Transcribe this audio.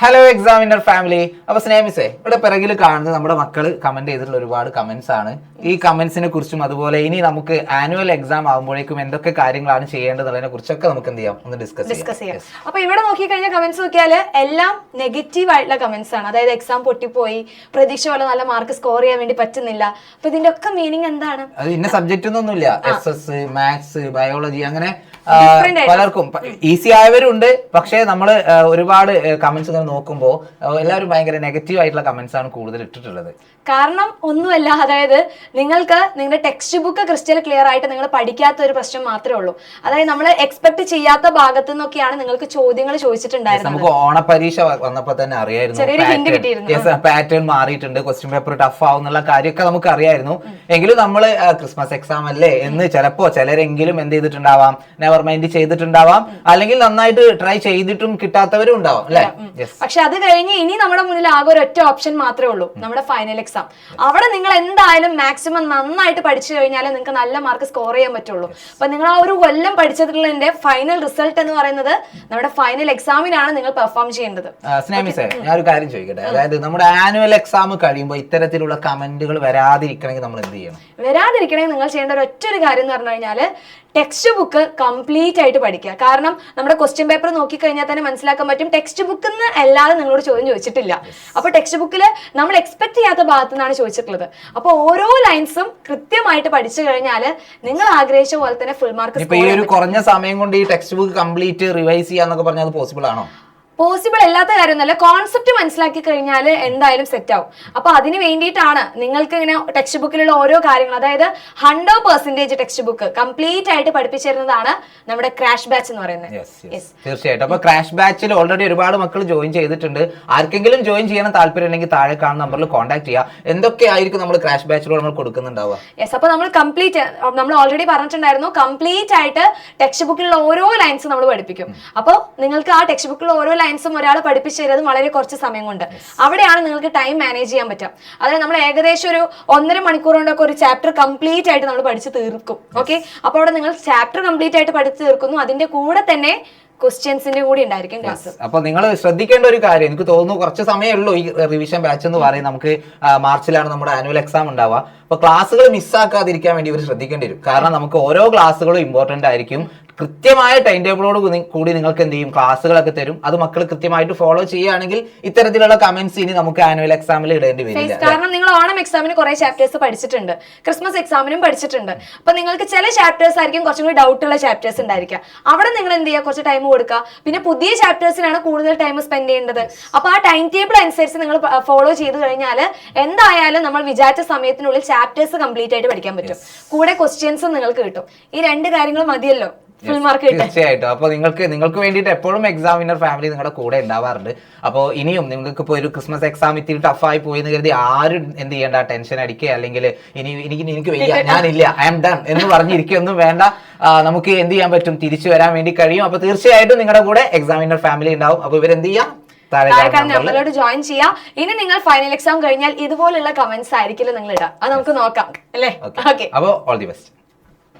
Hello examiner family. അപ്പൊ സ്നേഹിസേ, ഇവിടെ പിറകിൽ കാണുന്നത് നമ്മുടെ മക്കള് കമന്റ് ചെയ്തിട്ടുള്ള ഒരുപാട് കമന്റ്സ് ആണ്. ഈ കമന്റ്സിനെ കുറിച്ചും അതുപോലെ ഇനി നമുക്ക് ആനുവൽ എക്സാം ആകുമ്പോഴേക്കും എന്തൊക്കെ കാര്യങ്ങളാണ് ചെയ്യേണ്ടതിനെ കുറിച്ചൊക്കെ നമുക്ക് എന്ത് ചെയ്യാം, ഒന്ന് ഡിസ്കസ് ചെയ്യാം. അപ്പൊ ഇവിടെ നോക്കിക്കഴിഞ്ഞാൽ കമന്റ്സ് നോക്കിയാൽ എല്ലാം നെഗറ്റീവ് ആയിട്ടുള്ള കമന്റ്സ് ആണ്. അതായത് എക്സാം പൊട്ടിപ്പോയി, പ്രതീക്ഷ പോലെ നല്ല മാർക്ക് സ്കോർ ചെയ്യാൻ വേണ്ടി പറ്റുന്നില്ല. അപ്പൊ ഇതിന്റെ ഒക്കെ മീനിങ് എന്താണ്? അത് ഇന്ന സബ്ജക്റ്റ് ഒന്നുമില്ല. SS, മാത്സ്, ബയോളജി അങ്ങനെ പലർക്കും ഈസി ആയവരുണ്ട്. പക്ഷേ നമ്മള് ഒരുപാട് കമന്റ്സ് ഇങ്ങനെ നോക്കുമ്പോൾ എല്ലാവരും ഭയങ്കര നെഗറ്റീവ് ആയിട്ടുള്ള കമന്റ്സ് ആണ് കൂടുതൽ ഇട്ടിട്ടുള്ളത്. കാരണം ഒന്നുമല്ല, അതായത് നിങ്ങൾക്ക് നിങ്ങളുടെ ടെക്സ്റ്റ് ബുക്ക് ക്രിസ്റ്റൽ ക്ലിയർ ആയിട്ട് നിങ്ങൾ പഠിക്കാത്ത ഒരു പ്രശ്നം മാത്രമേ ഉള്ളൂ. അതായത് നമ്മൾ എക്സ്പെക്ട് ചെയ്യാത്ത ഭാഗത്തു നിന്നൊക്കെയാണ് നിങ്ങൾക്ക് ചോദ്യങ്ങൾ ചോദിച്ചിട്ടുണ്ടായിരുന്നത്. നമുക്ക് ഓണപരീക്ഷ വന്നപ്പോൾ തന്നെ അറിയായിരുന്നു പാറ്റേൺ മാറിയിട്ടുണ്ട്, ക്വസ്റ്റ്യൻ പേപ്പർ ടഫ് ആവുന്നുള്ള കാര്യമൊക്കെ നമുക്ക് അറിയായിരുന്നു. എങ്കിലും നമ്മൾ ക്രിസ്മസ് എക്സാം അല്ലേ എന്ന് ചിലപ്പോ ചിലരെങ്കിലും എന്ത് ചെയ്തിട്ടുണ്ടാവാം, നെവർ മൈൻഡ് ചെയ്തിട്ടുണ്ടാവാം, അല്ലെങ്കിൽ നന്നായിട്ട് ട്രൈ ചെയ്തിട്ടും കിട്ടാത്തവരും ഉണ്ടാവാം അല്ലെ. പക്ഷെ അത് കഴിഞ്ഞ് ഇനി നമ്മുടെ മുന്നിൽ ആകെ ഒരു ഒറ്റ ഓപ്ഷൻ മാത്രമേ ഉള്ളൂ, നമ്മുടെ ഫൈനൽ എക്സാം. അവിടെ നിങ്ങൾ എന്തായാലും മാക്സിമം നന്നായിട്ട് പഠിച്ചു കഴിഞ്ഞാൽ നിങ്ങൾക്ക് നല്ല മാർക്ക് സ്കോർ ചെയ്യാൻ പറ്റുള്ളൂ. അപ്പൊ നിങ്ങൾ ആ ഒരു കൊല്ലം പഠിച്ചതിന്റെ ഫൈനൽ റിസൾട്ട് എന്ന് പറയുന്നത് നമ്മുടെ ഫൈനൽ എക്സാമിനാണ് നിങ്ങൾ പെർഫോം ചെയ്യേണ്ടത്. സ്നേഹിസേ, ഞാൻ ഒരു കാര്യം ചോദിക്കട്ടെ. അതായത് നമ്മുടെ ആനുവൽ എക്സാം കഴിയുമ്പോൾ ഇത്തരത്തിലുള്ള കമന്റുകൾ വരാതിരിക്കണമെങ്കിൽ നമ്മൾ എന്ത് ചെയ്യണം? വരാതിരിക്കണമെങ്കിൽ നിങ്ങൾ ചെയ്യേണ്ട ഒരു ഒറ്റ കാര്യം എന്ന് പറഞ്ഞു കഴിഞ്ഞാൽ ടെക്സ്റ്റ് ബുക്ക് കംപ്ലീറ്റ് ആയിട്ട് പഠിക്കുക. കാരണം നമ്മുടെ ക്വസ്റ്റ്യൻ പേപ്പർ നോക്കിക്കഴിഞ്ഞാൽ തന്നെ മനസ്സിലാക്കാൻ പറ്റും, ടെക്സ്റ്റ് ബുക്കിൽ നിന്ന് അല്ലാതെ നിങ്ങളോട് ചോദ്യം ചോദിച്ചിട്ടില്ല. അപ്പൊ ടെക്സ്റ്റ് ബുക്കിൽ നമ്മൾ എക്സ്പെക്ട് ചെയ്യാത്ത ഭാഗത്തു നിന്നാണ് ചോദിച്ചിട്ടുള്ളത്. അപ്പൊ ഓരോ ലൈൻസും കൃത്യമായിട്ട് പഠിച്ചു കഴിഞ്ഞാൽ നിങ്ങൾ ആഗ്രഹിച്ച പോലെ തന്നെ ഫുൾ മാർക്ക്. ഈ ഒരു കുറഞ്ഞ സമയം കൊണ്ട് ഈ ടെക്സ്റ്റ് ബുക്ക് കംപ്ലീറ്റ് റിവൈസ് ചെയ്യാന്നൊക്കെ പറഞ്ഞാൽ അത് പോസിബിൾ ആണോ? പോസിബിൾ അല്ലാത്ത കാര്യമൊന്നുമല്ല. കോൺസെപ്റ്റ് മനസ്സിലാക്കി കഴിഞ്ഞാൽ എന്തായാലും സെറ്റ് ആവും. അപ്പൊ അതിന് വേണ്ടിയിട്ടാണ് നിങ്ങൾക്ക് ഇങ്ങനെ ടെക്സ്റ്റ് ബുക്കിലുള്ള ഓരോ കാര്യങ്ങൾ, അതായത് 100% ടെക്സ്റ്റ് ബുക്ക് കംപ്ലീറ്റ് ആയിട്ട് പഠിപ്പിച്ചു തരുന്നതാണ് നമ്മുടെ ക്രാഷ് ബാച്ച് എന്ന് പറയുന്നത്. തീർച്ചയായിട്ടും. അപ്പൊ ക്രാഷ് ബാച്ചിൽ ഓൾറെഡി ഒരുപാട് മക്കൾ ജോയിൻ ചെയ്തിട്ടുണ്ട്. ആർക്കെങ്കിലും ജോയിൻ ചെയ്യണം താല്പര്യം ഉണ്ടെങ്കിൽ താഴെ കാണുന്ന നമ്പറിൽ കോൺടാക്ട് ചെയ്യുക. എന്തൊക്കെയായിരിക്കും നമ്മൾ ക്രാഷ് ബാച്ചിലൂടെ നമ്മൾ കൊടുക്കുന്നുണ്ടാവുക? അപ്പൊ നമ്മൾ ഓൾറെഡി പറഞ്ഞിട്ടുണ്ടായിരുന്നു, കംപ്ലീറ്റ് ആയിട്ട് ടെക്സ്റ്റ് ബുക്കിലുള്ള ഓരോ ലൈൻസ് നമ്മൾ പഠിപ്പിക്കും. അപ്പോൾ നിങ്ങൾക്ക് ആ ടെക്സ്റ്റ് ബുക്കിലുള്ള ഓരോ ലൈൻസും ഒരാൾ പഠിപ്പിച്ചു തരുന്നത് വളരെ കുറച്ച് സമയം കൊണ്ട്. അവിടെയാണ് നിങ്ങൾക്ക് ടൈം മാനേജ് ചെയ്യാൻ പറ്റുക. അതായത് നമ്മൾ ഏകദേശം ഒരു 1.5 മണിക്കൂർ കൊണ്ടൊക്കെ ഒരു ചാപ്റ്റർ കംപ്ലീറ്റ് ആയിട്ട് നമ്മൾ പഠിച്ച് തീർക്കും. ഓക്കെ, അപ്പോൾ അവിടെ നിങ്ങൾ ചാപ്റ്റർ കംപ്ലീറ്റ് ആയിട്ട് പഠിച്ചു തീർക്കുന്നു, അതിന്റെ കൂടെ തന്നെ ക്വസ്റ്റ്യൻസിന്റെ കൂടി ഉണ്ടായിരിക്കും ക്ലാസ്. അപ്പൊ നിങ്ങൾ ശ്രദ്ധിക്കേണ്ട ഒരു കാര്യം, എനിക്ക് തോന്നുന്നു കുറച്ച് സമയമുള്ളൂ ഈ റിവിഷൻ ബാച്ച് എന്ന് പറയും. നമുക്ക് മാർച്ചിലാണ് നമ്മുടെ ആനുവൽ എക്സാം ഉണ്ടാവുക. അപ്പൊ ക്ലാസ്സുകൾ മിസ്സാക്കാതിരിക്കാൻ വേണ്ടി ഇവർ ശ്രദ്ധിക്കേണ്ടി വരും. കാരണം നമുക്ക് ഓരോ ക്ലാസ്സുകളും ഇമ്പോർട്ടന്റ് ആയിരിക്കും. കൃത്യമായ ടൈം ടേബിളോട് കൂടി നിങ്ങൾക്ക് എന്ത് ചെയ്യും, ക്ലാസ്സുകളൊക്കെ തരും. അത് മക്കൾ കൃത്യമായിട്ട് ഫോളോ ചെയ്യുകയാണെങ്കിൽ ഇത്തരത്തിലുള്ള കമന്റ്സ് ഇനി നമുക്ക് ആനുവൽ എക്സാമിൽ ഇടേണ്ടി വരില്ല. കാരണം നിങ്ങൾ ഓണം എക്സാമിന് കുറെ ചാപ്റ്റേഴ്സ് പഠിച്ചിട്ടുണ്ട്, ക്രിസ്മസ് എക്സാമിനും പഠിച്ചിട്ടുണ്ട്. അപ്പൊ നിങ്ങൾക്ക് ചില ചാപ്റ്റേഴ്സ് ആയിരിക്കും കുറച്ചും കൂടി ഡൗട്ട് ഉള്ള ചാപ്റ്റേഴ്സ് ഉണ്ടായിരിക്കാം. അവിടെ നിങ്ങൾ എന്ത് ചെയ്യുക, കുറച്ച് ടൈം കൊടുക്കുക. പിന്നെ പുതിയ ചാപ്റ്റേഴ്സിനാണ് കൂടുതൽ ടൈം സ്പെൻഡ് ചെയ്യേണ്ടത്. അപ്പൊ ആ ടൈം ടേബിൾ അനുസരിച്ച് നിങ്ങൾ ഫോളോ ചെയ്ത് കഴിഞ്ഞാൽ എന്തായാലും നമ്മൾ വിചാരിച്ച സമയത്തിനുള്ളിൽ ചാപ്റ്റേഴ്സ് കംപ്ലീറ്റ് ആയിട്ട് പഠിക്കാൻ പറ്റും. കൂടെ ക്വസ്റ്റ്യൻസും നിങ്ങൾക്ക് കിട്ടും. ഈ 2 കാര്യങ്ങൾ മതിയല്ലോ ഫുൾ മാർക്ക് കിട്ടാൻ. തീർച്ചയായിട്ടും. അപ്പൊ നിങ്ങൾക്ക് വേണ്ടിയിട്ട് എപ്പോഴും എക്സാമിനർ ഫാമിലി നിങ്ങളുടെ കൂടെ ഉണ്ടാവാറുണ്ട്. അപ്പോൾ ഇനിയും നിങ്ങൾക്ക് ഇപ്പോൾ ഒരു ക്രിസ്മസ് എക്സാം ഇത്തിരി ടഫായി പോയി എന്ന് കരുതി ആരും എന്ത് ചെയ്യേണ്ട, ടെൻഷൻ അടിക്കുക അല്ലെങ്കിൽ എനിക്ക് വയ്യ, ഞാനില്ല, ഐ ആം ഡൺ എന്ന് പറഞ്ഞിരിക്കുകയൊന്നും വേണ്ട. നമുക്ക് എന്ത് ചെയ്യാൻ പറ്റും, തിരിച്ചു വരാൻ വേണ്ടി കഴിയും. അപ്പൊ തീർച്ചയായിട്ടും നിങ്ങളുടെ കൂടെ എക്സാമിനർ ഫാമിലി ഉണ്ടാവും. അപ്പൊ ഇവരെന്ത് ചെയ്യാം, നമ്മളോട് ജോയിൻ ചെയ്യാം. ഇനി നിങ്ങൾ ഫൈനൽ എക്സാം കഴിഞ്ഞാൽ ഇതുപോലുള്ള കമന്റ്സ് ആയിരിക്കില്ല നിങ്ങൾ ഇടാം. അത് നമുക്ക് നോക്കാം അല്ലേ. ഓക്കെ, അപ്പോൾ ഓൾ ദി ബെസ്റ്റ്.